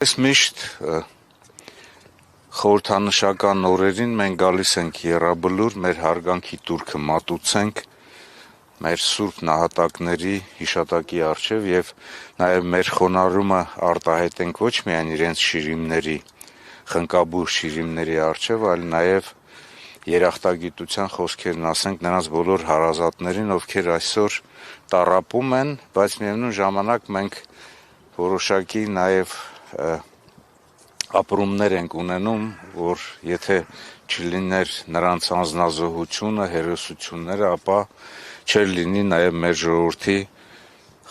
Այս միշտ խորհրդանշական օրերին մենք գալիս ենք եռաբլուր մեր հարգանքի տուրքը մատուցենք մեր սուրբ նահատակների հիշատակի առջև եւ նաեւ մեր խոնարհումը արտահայտենք ոչ միայն իրենց շիրիմների, խնկաբուր շիրիմների առջև, այլ նաեւ երախտագիտության խոսքերն ասենք նրանց բոլոր հարազատներին, ովքեր այսօր տառապում են, բայց միևնույն ժամանակ մենք որոշակի նաեւ ապրումներ ենք ունենում, որ եթե չլիներ նրանց անձնազոհությունը, հերոսությունները, ապա չէր լինի նաեւ մեր ժողովրդի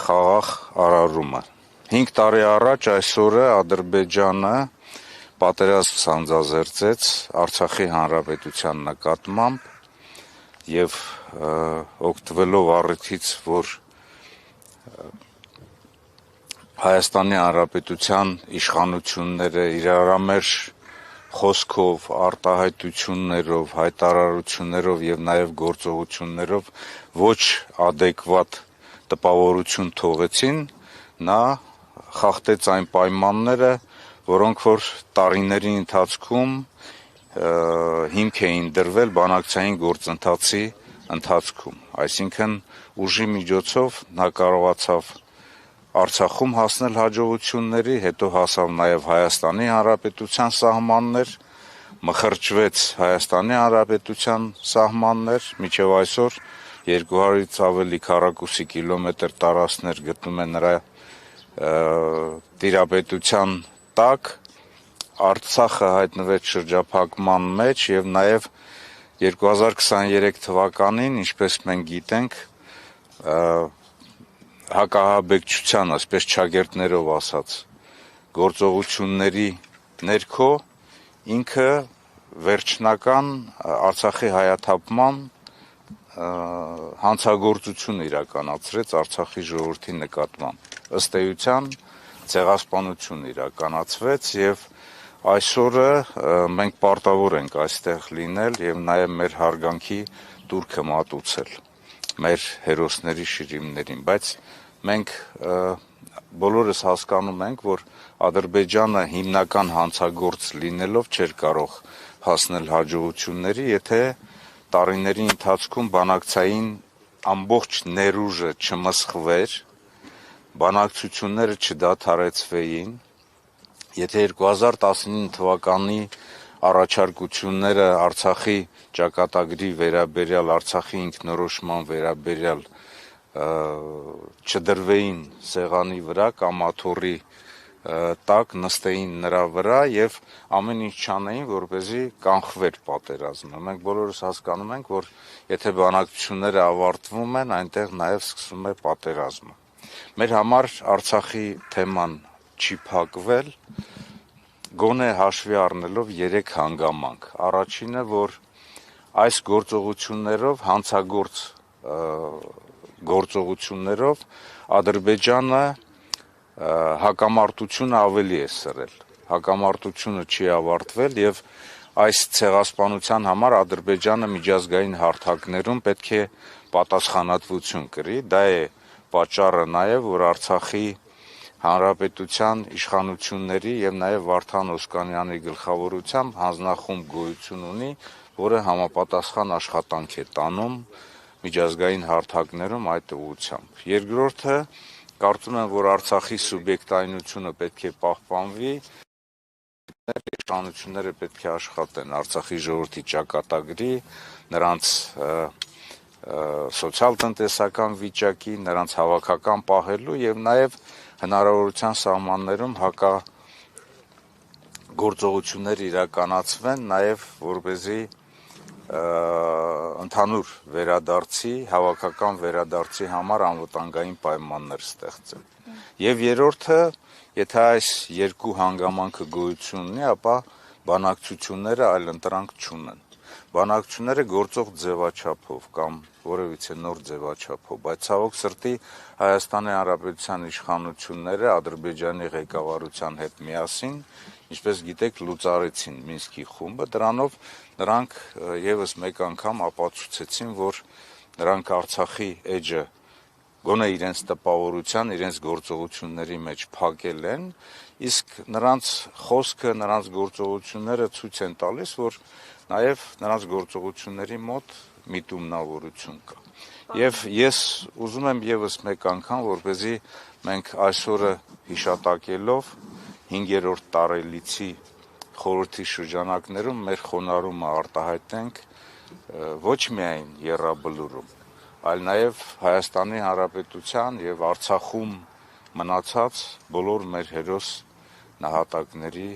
խաղաղ արարումը։ 5 տարի առաջ այս օրը Ադրբեջանը պատերազմ սանձազերծեց Արցախի հանրապետության նկատմամբ եւ օգտվելով առիթից, որ Հայաստանի Հանրապետության իշխանությունները իրարամերժ խոսքով, արտահայտություններով, հայտարարություններով եւ նաեւ գործողություններով ոչ ադեկվատ տպավորություն թողեցին, նա խախտեց այն պայմանները, որոնք որ տարիների ընթացքում հիմք էին դրվել բանակցային գործընթացի ընթացքում, այսինքն ուժի միջոցով նա կարողացավ Արցախում հասնել հաջողությունների, հետո հասավ նաև Հայաստանի Հանրապետության սահմաններ, մխրճվեց Հայաստանի Հանրապետության սահմաններ, մինչև այսօր 200-ից ավելի քառակուսի կիլոմետր տարածքներ գտնում են նրա տիրապետության տակ, Արցախը հայտնվեց շրջափակման մեջ եւ նաև 2023 թվականին, ինչպես մենք գիտենք, հակահաբեկչության, այսպես ճագերտներով ասած, գործողությունների ներքո ինքը վերջնական Արցախի հայաթափման հանցագործություն իրականացրեց Արցախի ժողովրդի նկատմամբ։ Ըստ էության ցեղասպանություն իրականացվեց եւ այսօրը մենք պարտավոր ենք այստեղ լինել եւ նաեւ մեր հարգանքի տուրքը մատուցել մեր հերոսների շիրիմներին, բայց մենք բոլորս հասկանում ենք, որ Ադրբեջանը հիմնական հանցագործ լինելով չէր կարող հասնել հաջողությունների, եթե տարիների ընթացքում բանակցային ամբողջ ներուժը չմսխվեր, բանակցությունները չդադարեցվեին, եթե 2019 թվականի առաջարկությունները Արցախի ճակատագրի վերաբերյալ, Արցախի ինքնորոշման վերաբերյալ չդրվեին սեղանի վրա կամ աթոռի տակ նստեին նրա վրա եւ ամեն ինչ չանեին, որպեսզի կանխվեր պատերազմը։ Մենք բոլորս հասկանում ենք, որ եթե բանակցությունները ավարտվում են, այնտեղ նաեւ սկսվում է պատերազմը։ Մեր համար Արցախի թեման չի փակվել, գոնե հաշվի առնելով 3 հանգամանք։ Առաջինը, որ այս գործողություններով հանցագործ գործողություններով Ադրբեջանը հակամարտությունը ավելի է սրել, հակամարտությունը չի ավարտվել եւ այս ցեղասպանության համար Ադրբեջանը միջազգային հարթակներում պետք է պատասխանատվություն կրի, դա է պատճառը նաեւ, որ Արցախի Հանրապետության իշխանությունների եւ նաեւ Վարդան Օսկանյանի գլխավորությամբ հանձնախումբ գոյություն ունի, որը համապատասխան աշխատանք է տանում միջազգային հարթակներում այդ ուղղությամբ։ Երկրորդը, կարծում եմ, որ Արցախի սուբյեկտայնությունը պետք է պահպանվի, իշխանությունները պետք է աշխատեն Արցախի ժողովրդի ճակատագրի, նրանց սոցիալ-տնտեսական վիճակի, նրանց հավաքական պահելու եւ նաեւ հնարավորության սահմաններում գործողություններ իրականացվեն, նաեւ որպեսզի ընդհանուր վերադարձի, հավաքական վերադարձի համար անվտանգային պայմաններ ստեղծեն։ Եվ երրորդը, եթե այս երկու հանգամանքը գոյություն ունի, ապա բանակցությունները այլընտրանք չունեն։ Բանակցությունները գործող ձևաչափով կամ որևիցե նոր ձևաչափով, բայց ցավոք սրտի Հայաստանի Հանրապետության իշխանությունները Ադրբեջանի ղեկավարության հետ միասին, ինչպես գիտեք, լուծարեցին Մինսկի խումբը, դրանով նրանք եւս մեկ անգամ ապացուցեցին, որ նրանք Արցախի էջը գոնե իրենց տպավորության, իրենց գործողությունների մեջ փակել են, իսկ նրանց խոսքը, նրանց գործողությունները ցույց են տալիս, որ նաև նրանց գործողությունների մոտ միտումնավորություն կա։ Եվ ես ուզում եմ եւս մեկ անգամ, որպեսզի մենք այսօրը հիշատակելով 5-րդ տարելիցի խորհրդի շրջանակներում մեր խոնարհումը արտահայտենք ոչ միայն եռաբլուրում, այլ նաև Հայաստանի Հանրապետության եւ Արցախում մնացած բոլոր մեր հերոս նահատակների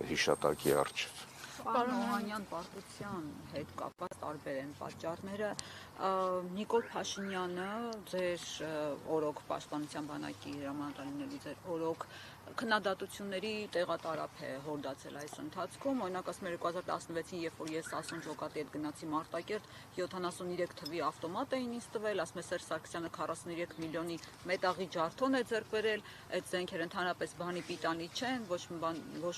հիշատակի առջև։ Պարոն Օհանյան, պարտության հետ կապված տարբեր են պատճառները։ Նիկոլ Փաշինյանը, ձեր օրոք պաշտպանության բանակի հրամանատարինների ձեր օրոք քննադատությունների տեղատարափ է հորդացել այս ընթացքում։ Օրինակ ասում 2016-ին, երբ որ ես Ասոն Ջոկատի հետ գնացի Մարտակերտ, 73 թվի ավտոմատ էին ինձ տվել, ասում է Սերժ Սարգսյանը 43 միլիոնի մետաղի ջարդոն է ձեռք բերել, այդ զենքերը ընդհանրապես բանի պիտանի չեն, ոչ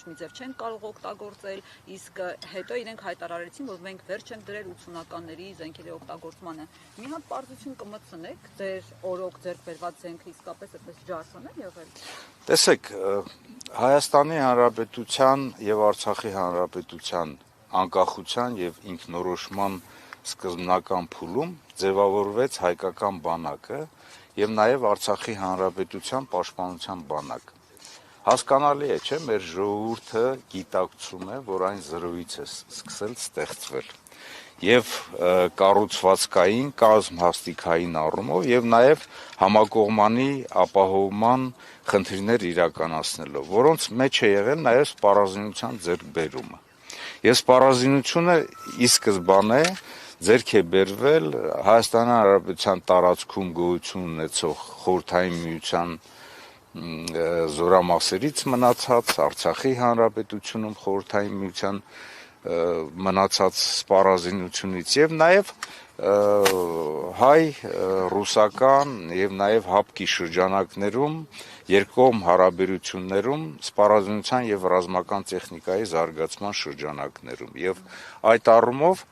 մի ձև չեն կարող օգտագործել, իսկ հետո իրենք հայտարարեցին, որ մենք վերջ ենք դրել 80-ականների զենքերի օգտագործմանը։ Մի հատ պարզություն կմտցնեք, ձեր օրոք ձեռք բերված զենքը իսկապես այդպես ջարդոն է եղել։ Տեսեք, Հայաստանի Հանրապետության եւ Արցախի Հանրապետության անկախության եւ ինքնորոշման սկզբնական փուլում ձևավորվեց հայկական բանակը եւ նաեւ Արցախի Հանրապետության պաշտպանության բանակը։ Հասկանալի է, չէ՞, մեր ժողովուրդը գիտակցում է, որ այն զրոյից է սկսել ստեղծվել եւ կառուցվածքային, կազմհաստիկային առումով եւ նաեւ համակողմանի ապահովման խնդիրներ իրականացնելով, որոնց մեջ է եղել նաեւ սպառազինության ձեռքբերումը։ Ես սպառազինությունը ի սկզբանե ձեռք է բերվել Հայաստանի Հանրապետության տարածքում գոյություն ունեցող Խորհրդային Միության զորամասերից մնացած, Արցախի Հանրապետությունում Խորհրդային Միության մնացած սպառազինությունից եւ նաեւ հայ, ռուսական եւ նաեւ հապկի շրջանակներում երկկողմ հարաբերություններում սպառազինության եւ ռազմական տեխնիկայի զարգացման շրջանակներում եւ այդ առումով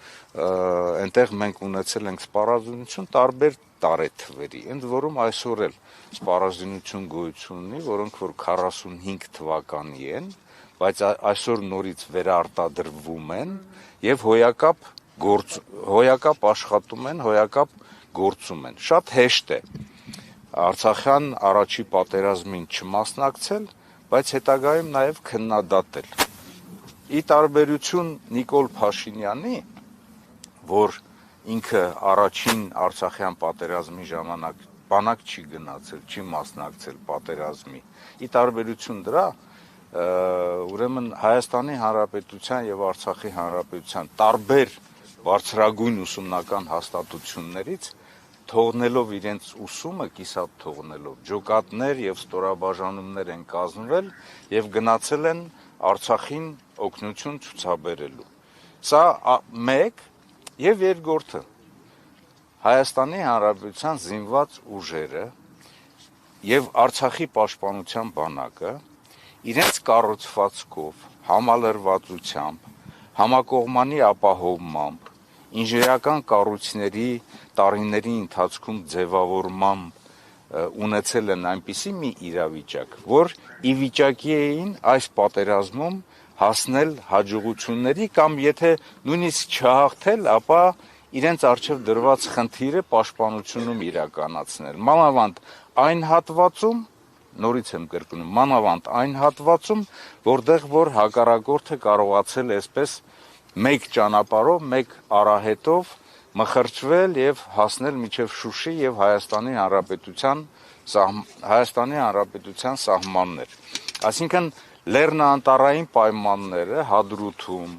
այնտեղ մենք ունեցել ենք սպառազինություն տարբեր տարեթվերի, ընդ որում այսօր էլ սպառազինություն գոյություն ունի, որոնք որ 45 թվականի են, բայց այսօր նորից վերարտադրվում են եւ հոյակապ աշխատում են, հոյակապ գործում են։ Շատ հեշտ է Արցախյան առաջի պատերազմին չմասնակցել, բայց հետագայում նաեւ քննադատել։ Ի տարբերություն Նիկոլ Փաշինյանի, որ ինքը առաջին Արցախյան պատերազմի ժամանակ բանակ չի գնացել, չի մասնակցել պատերազմի։ Ի տարբերություն դրա, ուրեմն Հայաստանի Հանրապետության եւ Արցախի Հանրապետության տարբեր բարձրագույն ուսումնական հաստատություններից թողնելով իրենց ուսումը, կիսատ թողնելով, ջոկատներ եւ ստորաբաժանումներ են կազմվել եւ գնացել են Արցախին օգնություն ցուցաբերելու։ Սա մեկ եւ երկրորդը Հայաստանի Հանրապետության զինված ուժերը եւ Արցախի պաշտպանության բանակը իրենց կառուցվածքով, համալրվածությամբ, համակողմանի ապահովմամբ, ինժեներական կառույցների տարիների ընթացքում ձևավորմամբ ունեցել են այնպիսի մի իրավիճակ, որ ի վիճակի էին այս պատերազմում հասնել հաջողությունների կամ եթե նույնիսկ չհաղթել, ապա իրենց առջև դրված խնդիրը պաշտպանությունում իրականացնել։ Մանավանդ այն հատվածում, նորից եմ կրկնում, մանավանդ այն հատվածում, որտեղ որ հակառակորդը կարողացել է այսպես մեկ ճանապարհով, մեկ արահետով մխրճվել եւ հասնել մինչեւ Շուշի եւ Հայաստանի Հանրապետության սահմաններ։ Այսինքն լեռնանատարային պայմանները Հադրութում,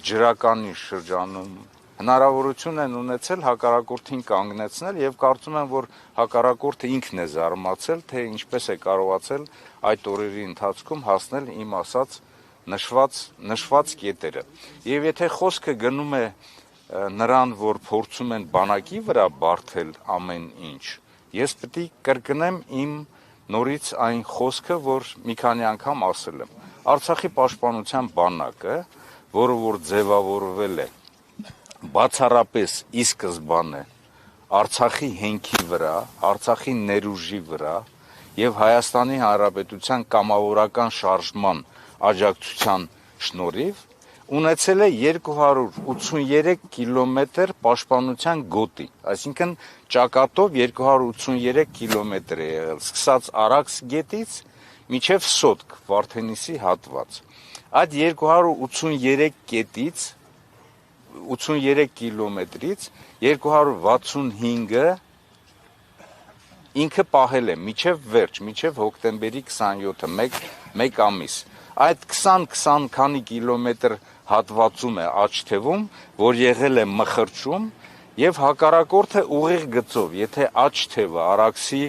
ջրականի շրջանում հնարավորություն են ունեցել հակառակորդին կանգնեցնել եւ կարծում եմ, որ հակառակորդը ինքն է զարմացել, թե ինչպես է կարողացել այդ օրերի ընթացքում հասնել իմ ասած նշված կետերը։ Եվ եթե խոսքը գնում է նրան, որ փորձում են բանակի վրա բարթել ամեն ինչ, ես պետք է կրկնեմ իմ նորից այն խոսքը, որ մի քանի անգամ ասել եմ։ Արցախի պաշտպանության բանակը, որը որ ձևավորվել է բացառապես ի սկզբանե Արցախի հենքի վրա, Արցախի ներուժի վրա եւ Հայաստանի Հանրապետության կամավորական շարժման աջակցության շնորհիվ ունեցել է 283 կիլոմետր պաշտպանության գոտի, այսինքն ճակատով 283 կիլոմետր է եղել, սկսած Արաքս գետից մինչև Սոտք, Վարդենիսի հատված։ Այդ 283 կետից 83 կիլոմետրից 265-ը ինքը պահել է մինչև վերջ, մինչև հոկտեմբերի 27-ը, մեկ ամիս։ Այդ 20 քանի կիլոմետր հատվածում է աջ թևում, որ եղել է մխրճում եւ հակառակորդը ուղիղ գծով, եթե աջ թևը Արաքսի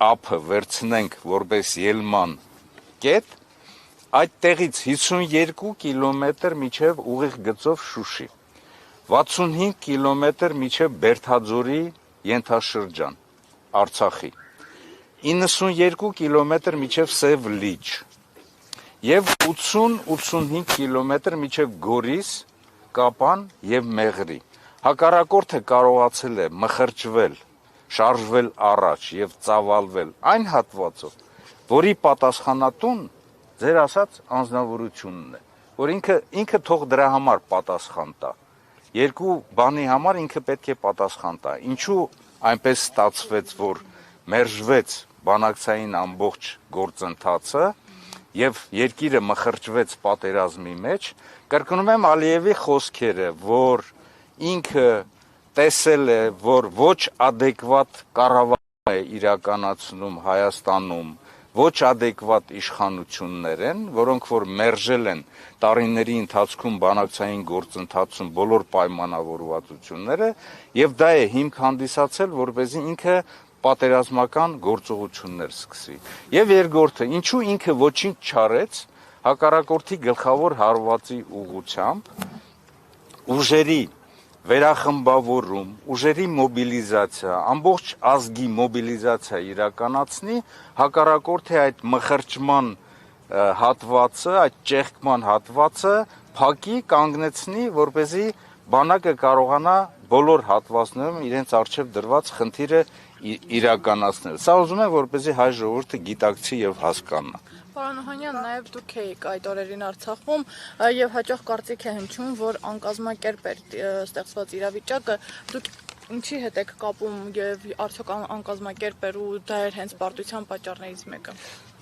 ափը վերցնենք որպես ելման կետ, այդ տեղից 52 կիլոմետր մինչև ուղիղ գծով Շուշի, 65 կիլոմետր մինչև Բերդաձորի ենթաշրջան, Արցախի, 92 կիլոմետր մինչև Սև Լիճ եւ 80-85 կիլոմետր մինչև Գորիս, Կապան եւ Մեղրի։ Հակառակորդը կարողացել է մխրճվել, շարժվել առաջ եւ ծավալվել այն հատվածով, որի պատասխանատուն ձեր ասած անձնավորությունն է, որ ինքը թող դրա համար պատասխան տա։ Երկու բանի համար ինքը պետք է պատասխան տա։ Ինչու այնպես ստացվեց, որ մերժվեց բանակցային ամբողջ գործընթացը եւ երկիրը մխրճվեց պատերազմի մեջ, կրկնում եմ Ալիևի խոսքերը, որ ինքը տեսել է, որ ոչ adekvat կառավարում է իրականացնում Հայաստանում, ոչ adekvat իշխանություններ են, որոնք որ մերժել են տարիների ընթացքում բանակցային գործընթացում բոլոր պայմանավորվածությունները, եւ դա է հիմք հանդիսացել, որպեսզի ինքը պատերազմական գործողություններ սկսի։ Եվ երկրորդը, ինչու ինքը ոչինչ չարեց հակառակորդի գլխավոր հարվածի ուղղությամբ, ուժերի վերախմբավորում, ուժերի մոբիլիզացիա, ամբողջ ազգի մոբիլիզացիա իրականացնի, հակառակորդի այդ մխրճման հատվածը, այդ ճեղքման հատվածը փակի, կանգնեցնի, որպեսզի բանակը կարողանա բոլոր հատվածներում իրենց արժև դրված խնդիրը իրականացնել։ Սա ուզում եմ, որպեսզի հայ ժողովուրդը գիտակցի եւ հասկանա։ Պարոն Օհանյան, նաև դուք եք այդ օրերին Արցախում եւ հաճախ կարծիք է հնչում, որ անկազմակերպ էր ստեղծված իրավիճակը, դուք ինչի հետ եք կապում եւ արդյոք անկազմակերպ էր ու դա էր հենց պարտության պատճառներից մեկը։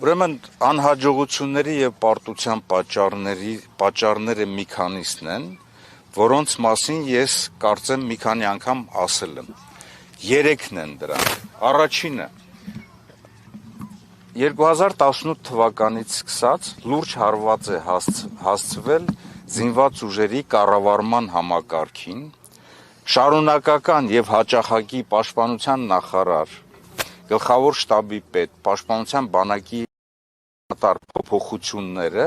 Ուրեմն անհաջողությունների եւ պարտության պատճառները մի քանիսն են, որոնց մասին ես կարծեմ մի քանի անգամ ասել եմ։ 3-ն են դրանք։ Առաջինը 2018 թվականից սկսած լուրջ հարված է հասցվել զինված ուժերի կառավարման համակարգին, շարունակական եւ հաճախակի պաշտպանության նախարար, գլխավոր շտաբի պետ, պաշտպանության բանակի փոփոխությունները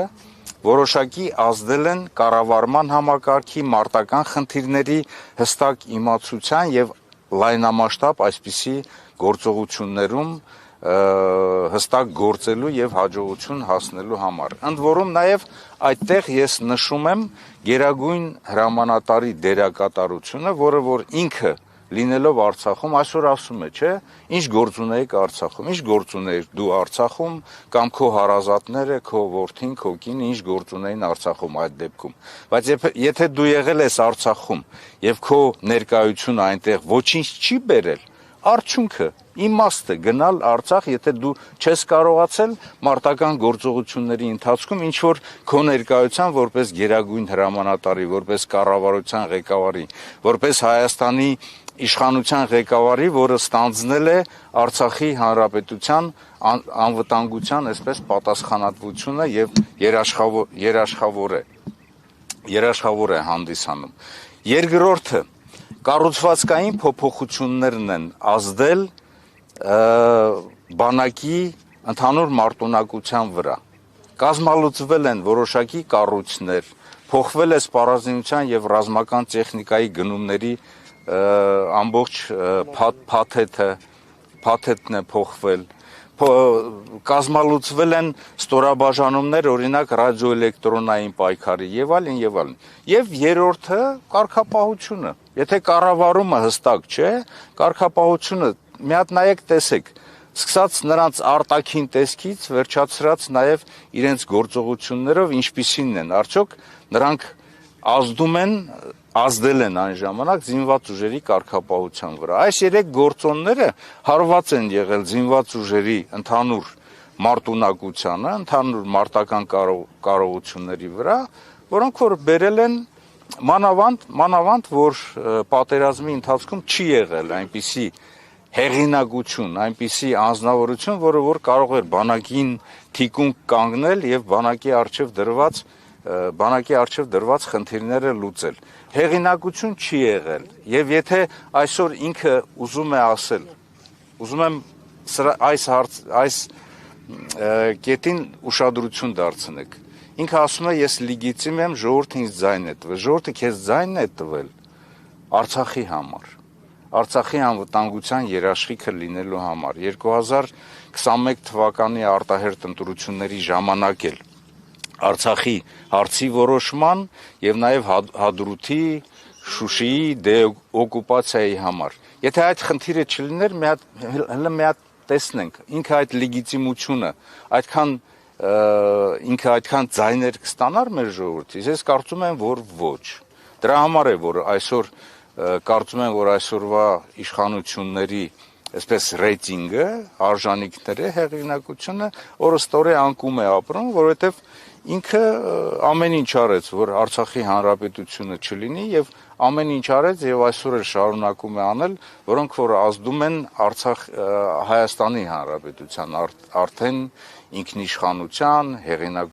որոշակի ազդել են կառավարման համակարգի մարտական խնդիրների հստակ իմացության եւ լայնամասշտաբ այսպիսի գործողություններում հստակ գործելու եւ հաջողություն հասնելու համար։ Ընդ որում նաեւ այդտեղ ես նշում եմ Գերագույն հրամանատարի դերակատարությունը, որը որ ինքը լինելով Արցախում այսօր ասում է, չէ, ինչ գործ ունեիք Արցախում, ինչ գործ ունեիք դու Արցախում կամ քո հարազատները, քո որդին, քո կինը ինչ գործ ունեին Արցախում այդ դեպքում։ Բայց եթե դու եղել ես Արցախում եւ քո ներկայությունը այնտեղ ոչինչ չի բերել, արդյունքը իմաստը գնալ Արցախ, եթե դու չես կարողացել մարտական գործողությունների ընթացքում ինչ որ քո ներկայության որպես Գերագույն հրամանատարի, որպես կառավարության ղեկավարի, որպես Հայաստանի իշխանության ղեկավարի, որը ստանձնել է Արցախի հանրապետության անվտանգության այսպես պատասխանատվությունը եւ երաշխավոր է հանդիսանում։ Երկրորդը կառուցվածքային փոփոխություններն են ազդել բանակի ընդհանուր մարտունակության վրա։ Կազմալուծվել են որոշակի կառույցներ, փոխվել է սպառազինության եւ ռազմական տեխնիկայի գնումների ամբողջ փաթեթն է փոխվել, կազմալուծվել են ստորաբաժանումներ, օրինակ ռադիոէլեկտրոնային պայքարի եւ այլն եւ այլն։ Եվ երրորդը կարգապահությունը։ Եթե կառավարումը հստակ չէ, կարգապահությունը մի հատ նայեք տեսեք, սկսած նրանց արտաքին տեսքից, վերջացրած նաև իրենց գործողություններով ինչպիսին են, արդյոք նրանք ազդել են այն ժամանակ զինված ուժերի կարգապահության վրա։ Այս երեք գործոնները հարված են եղել զինված ուժերի ընդհանուր մարտունակությանը, ընդհանուր մարտական կարողությունների վրա, որոնք որ բերել են մանավանդ, որ պատերազմի ընթացքում չի եղել այնպիսի հեղինակություն, այնպիսի անձնավորություն, որը որ կարող էր բանակին թիկունք կանգնել եւ բանակի արչեւ դրված խնդիրները լուծել։ Հեղինակություն չի եղել եւ եթե այսօր ինքը ուզում է ասել, ուզում եմ այս կետին ուշադրություն դարձնեք։ Ինքը ասում է ես լեգիտիմ եմ, ժողովուրդը ինձ ձայն է տվել։ Ժողովուրդը քեզ ձայն է տվել Արցախի համար։ Արցախի անվտանգության երաշխիքը լինելու համար 2021 թվականի արտահերթ ընտրությունների ժամանակ էլ Արցախի հարցի որոշման եւ նաեւ Հադրութի, Շուշիի դեօկուպացիայի համար։ Եթե այդ խնդիրը չլիներ, մի հատ տեսնենք, ինքը այդ լեգիտիմությունը այդքան ձայներ կստանար մեր ժողովրդից, ես կարծում եմ, որ ոչ։ Դրա համար է, որ այսօր կարծում եմ, որ այսօրվա իշխանությունների այսպես ռեյտինգը, արժանինքները, հեղինակությունը օրըստօրե անկում է ապրում, որովհետև ինքը ամեն ինչ արեց, որ Արցախի հանրապետությունը չլինի եւ ամեն ինչ արեց եւ այսօր էլ շարունակում է անել, որոնք որ ազդում են Հայաստանի հանրապետության արդեն ինքնիշխանության, հեղինակ